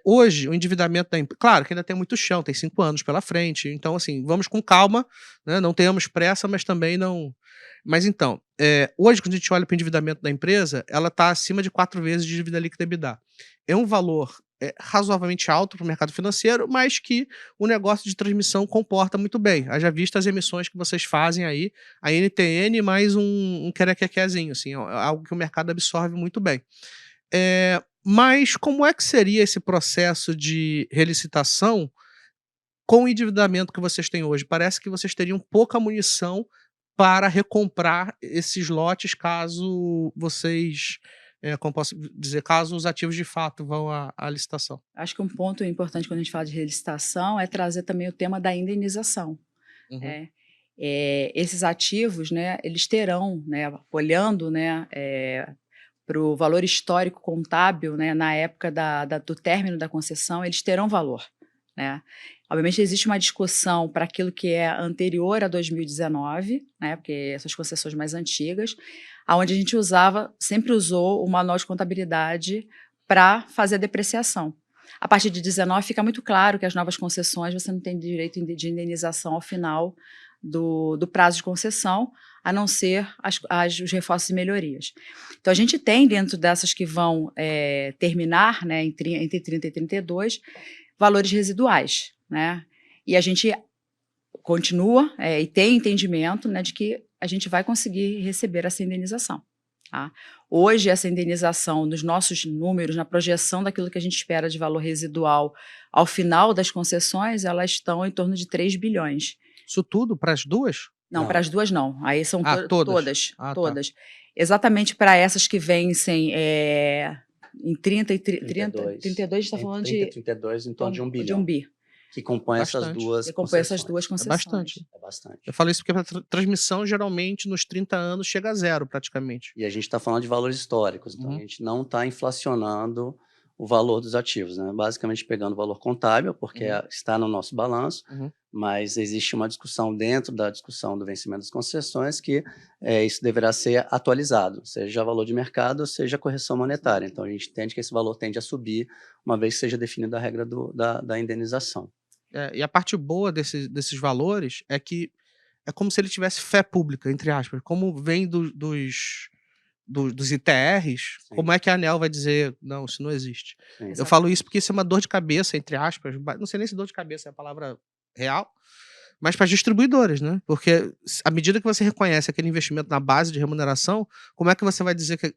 Hoje, o endividamento da empresa, claro que ainda tem muito chão, tem 5 anos pela frente, então, assim, vamos com calma, né, não tenhamos pressa, mas também não mas então, hoje quando a gente olha para o endividamento da empresa, ela está acima de 4 vezes de dívida líquida EBITDA. É um valor, razoavelmente alto para o mercado financeiro, mas que o negócio de transmissão comporta muito bem. Haja vista as emissões que vocês fazem aí, a NTN mais um querequequezinho, assim, é algo que o mercado absorve muito bem. Mas como é que seria esse processo de relicitação com o endividamento que vocês têm hoje? Parece que vocês teriam pouca munição para recomprar esses lotes caso vocês, como posso dizer, caso os ativos de fato vão à licitação. Acho que um ponto importante quando a gente fala de relicitação é trazer também o tema da indenização. Uhum, Né? Esses ativos, né, eles terão, né, olhando, né, para o valor histórico contábil, né, na época do término da concessão, eles terão valor. Né? Obviamente existe uma discussão para aquilo que é anterior a 2019, né, porque essas concessões mais antigas, aonde a gente sempre usou o manual de contabilidade para fazer a depreciação. A partir de 19 fica muito claro que as novas concessões você não tem direito de indenização ao final do prazo de concessão, a não ser os reforços e melhorias. Então, a gente tem dentro dessas que vão terminar, né, entre 30 e 32, valores residuais. Né? E a gente continua e tem entendimento, né, de que a gente vai conseguir receber essa indenização. Tá? Hoje, essa indenização, nos nossos números, na projeção daquilo que a gente espera de valor residual ao final das concessões, elas estão em torno de 3 bilhões. Isso tudo para as 2? Não, para as 2 não. Aí são Todas? todas. Ah, tá. Todas. Exatamente para essas que vencem em 30 e 32, 32 a gente está falando 30 e 32, em torno de 1 bilhão. De 1 bi. Que compõe essas duas que compõe essas duas concessões. É bastante. É bastante. Eu falo isso porque a transmissão, geralmente, nos 30 anos, chega a 0, praticamente. E a gente está falando de valores históricos, então a gente não está inflacionando o valor dos ativos, né? Basicamente pegando o valor contábil, porque está no nosso balanço, mas existe uma discussão dentro da discussão do vencimento das concessões que isso deverá ser atualizado, seja valor de mercado, seja correção monetária. Então a gente entende que esse valor tende a subir, uma vez que seja definida a regra da indenização. E a parte boa desses valores é que é como se ele tivesse fé pública, entre aspas. Como vem dos ITRs, Sim. como é que a ANEEL vai dizer: "Não, isso não existe"? Sim. Eu falo isso porque isso é uma dor de cabeça, entre aspas, não sei nem se dor de cabeça é a palavra real, mas para as distribuidoras, né, porque à medida que você reconhece aquele investimento na base de remuneração, como é que você vai dizer que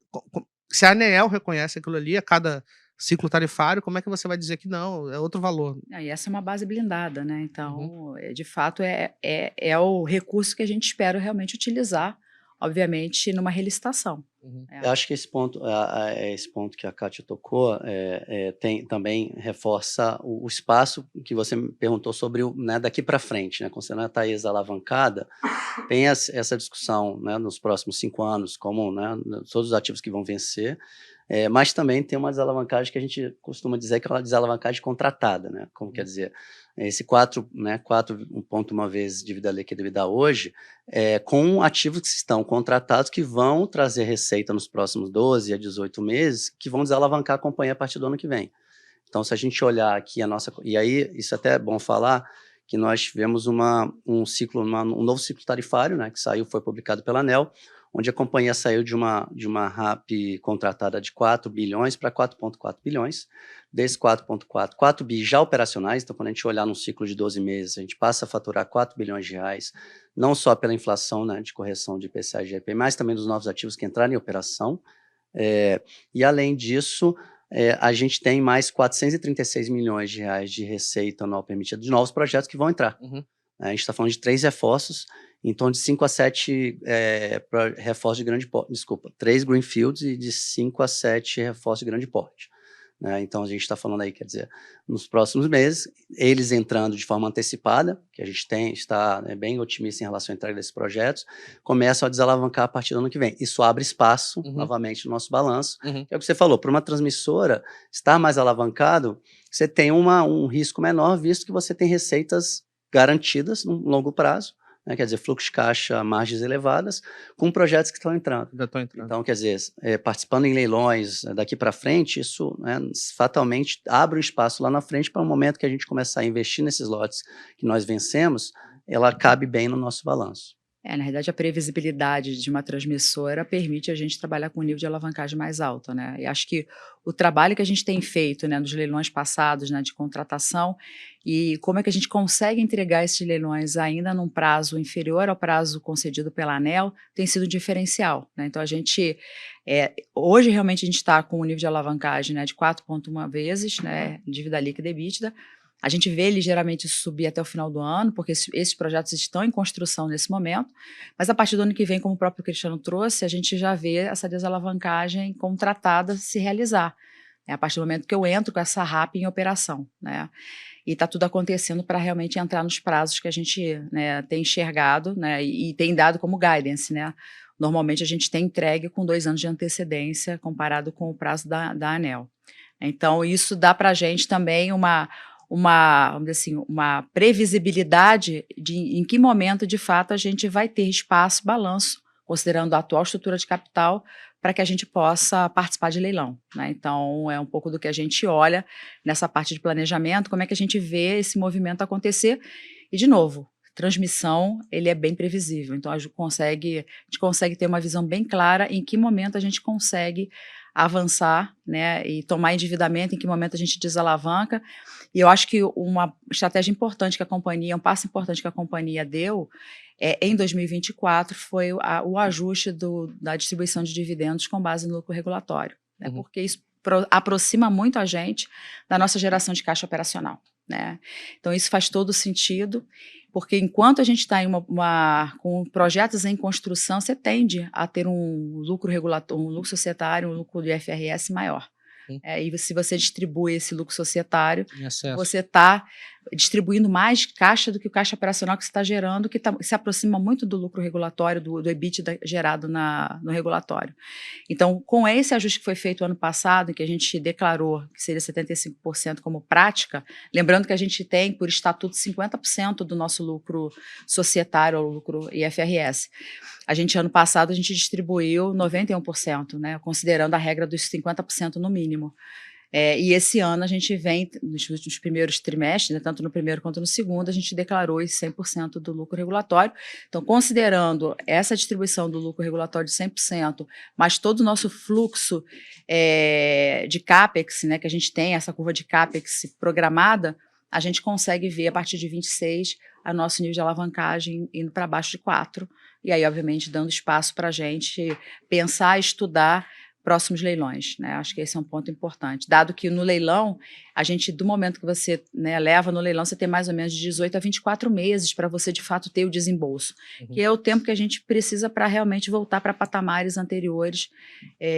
se a ANEEL reconhece aquilo ali a cada ciclo tarifário, como é que você vai dizer que não, é outro valor? E essa é uma base blindada, né, então, de fato, é o recurso que a gente espera realmente utilizar, obviamente, numa relicitação. Eu acho que esse ponto que a Kátia tocou também reforça o espaço que você me perguntou sobre né, daqui para frente, né, quando você está alavancada, tem essa discussão, né, nos próximos 5 anos, como né, todos os ativos que vão vencer, mas também tem uma desalavancagem que a gente costuma dizer que é uma desalavancagem contratada, né? Como quer dizer, esse 1,1 vezes dívida líquida EBITDA hoje, com ativos que estão contratados que vão trazer receita nos próximos 12 a 18 meses, que vão desalavancar a companhia a partir do ano que vem. Então, se a gente olhar aqui e aí, isso até é bom falar, que nós tivemos um novo ciclo tarifário, né, que foi publicado pela ANEEL, onde a companhia saiu de uma RAP contratada de 4 bilhões para 4,4 bilhões. Desse 4,4, 4 bi já operacionais, então quando a gente olhar num ciclo de 12 meses, a gente passa a faturar 4 bilhões de reais, não só pela inflação, né, de correção de IPCA e GP, mas também dos novos ativos que entraram em operação. E além disso, a gente tem mais 436 milhões de reais de receita anual permitida de novos projetos que vão entrar. A gente está falando de 3 reforços, em torno de 5 a 7 reforços de grande porte, 3 greenfields e de 5 a 7 reforços de grande porte. Né? Então a gente está falando aí, quer dizer, nos próximos meses, eles entrando de forma antecipada, que a gente está bem otimista em relação à entrega desses projetos, começam a desalavancar a partir do ano que vem. Isso abre espaço, novamente, no nosso balanço, que é o que você falou, para uma transmissora estar mais alavancado, você tem um risco menor, visto que você tem receitas garantidas no longo prazo, né, quer dizer, fluxo de caixa, margens elevadas, com projetos que estão entrando. Já estão entrando. Então, quer dizer, participando em leilões daqui para frente, isso, né, fatalmente abre um espaço lá na frente para o momento que a gente começar a investir nesses lotes que nós vencemos, ela cabe bem no nosso balanço. Na realidade, a previsibilidade de uma transmissora permite a gente trabalhar com um nível de alavancagem mais alto, né? E acho que o trabalho que a gente tem feito, né, nos leilões passados, né, de contratação, e como é que a gente consegue entregar esses leilões ainda num prazo inferior ao prazo concedido pela ANEEL, tem sido um diferencial, né? Então, a gente, hoje realmente a gente está com um nível de alavancagem, né, de 4,1 vezes, né, dívida líquida e EBITDA. A gente vê ligeiramente isso subir até o final do ano, porque esses projetos estão em construção nesse momento, mas a partir do ano que vem, como o próprio Cristiano trouxe, a gente já vê essa desalavancagem contratada se realizar, né, a partir do momento que eu entro com essa RAP em operação, né, e está tudo acontecendo para realmente entrar nos prazos que a gente, né, tem enxergado, né, e tem dado como guidance, né. Normalmente a gente tem entregue com 2 anos de antecedência comparado com o prazo da ANEEL. Então isso dá para a gente também vamos dizer assim, uma previsibilidade de em que momento, de fato, a gente vai ter espaço, balanço, considerando a atual estrutura de capital, para que a gente possa participar de leilão, né? Então, é um pouco do que a gente olha nessa parte de planejamento, como é que a gente vê esse movimento acontecer. E, de novo, transmissão, ele é bem previsível, então a gente consegue ter uma visão bem clara em que momento a gente consegue avançar, né, e tomar endividamento, em que momento a gente desalavanca. E eu acho que uma estratégia importante que a companhia, um passo importante que a companhia deu em 2024 foi o ajuste da distribuição de dividendos com base no lucro regulatório, né, porque isso aproxima muito a gente da nossa geração de caixa operacional, né? Então isso faz todo sentido, porque enquanto a gente está com projetos em construção, você tende a ter um lucro regulatório, um lucro societário, um lucro do IFRS maior. E se você distribui esse lucro societário, você está distribuindo mais caixa do que o caixa operacional que você está gerando, que se aproxima muito do lucro regulatório, do EBITDA gerado no regulatório. Então, com esse ajuste que foi feito ano passado, que a gente declarou que seria 75% como prática, lembrando que a gente tem, por estatuto, 50% do nosso lucro societário, ou lucro IFRS. Ano passado, a gente distribuiu 91%, né, considerando a regra dos 50% no mínimo. E esse ano a gente vem, nos primeiros trimestres, né, tanto no primeiro quanto no segundo, a gente declarou esse 100% do lucro regulatório. Então, considerando essa distribuição do lucro regulatório de 100%, mas todo o nosso fluxo de CAPEX, né, que a gente tem, essa curva de CAPEX programada, a gente consegue ver, a partir de 26, a nosso nível de alavancagem indo para baixo de 4, e aí, obviamente, dando espaço para a gente pensar e estudar próximos leilões, né? Acho que esse é um ponto importante, dado que no leilão, do momento que você, né, leva no leilão, você tem mais ou menos de 18 a 24 meses para você, de fato, ter o desembolso, que é o tempo que a gente precisa para realmente voltar para patamares anteriores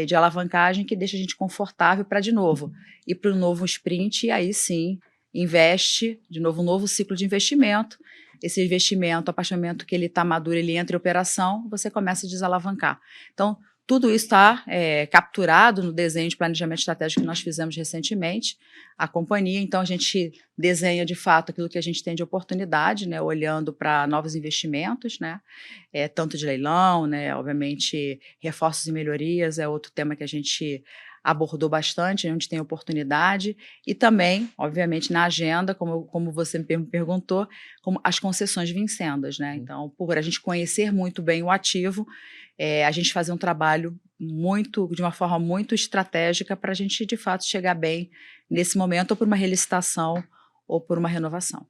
de alavancagem, que deixa a gente confortável para, de novo, ir para o novo sprint, e aí sim, investe, de novo, um novo ciclo de investimento. Esse investimento, a partir do momento que ele está maduro, ele entra em operação, você começa a desalavancar. Então, tudo isso está capturado no desenho de planejamento estratégico que nós fizemos recentemente, a companhia. Então, a gente desenha, de fato, aquilo que a gente tem de oportunidade, né, olhando para novos investimentos, né, tanto de leilão, né, obviamente, reforços e melhorias é outro tema que a gente abordou bastante, onde tem oportunidade, e também, obviamente, na agenda, como você me perguntou, como as concessões vincendas, né? Então, por a gente conhecer muito bem o ativo, a gente fazer um trabalho de uma forma muito estratégica para a gente, de fato, chegar bem nesse momento, ou por uma relicitação ou por uma renovação.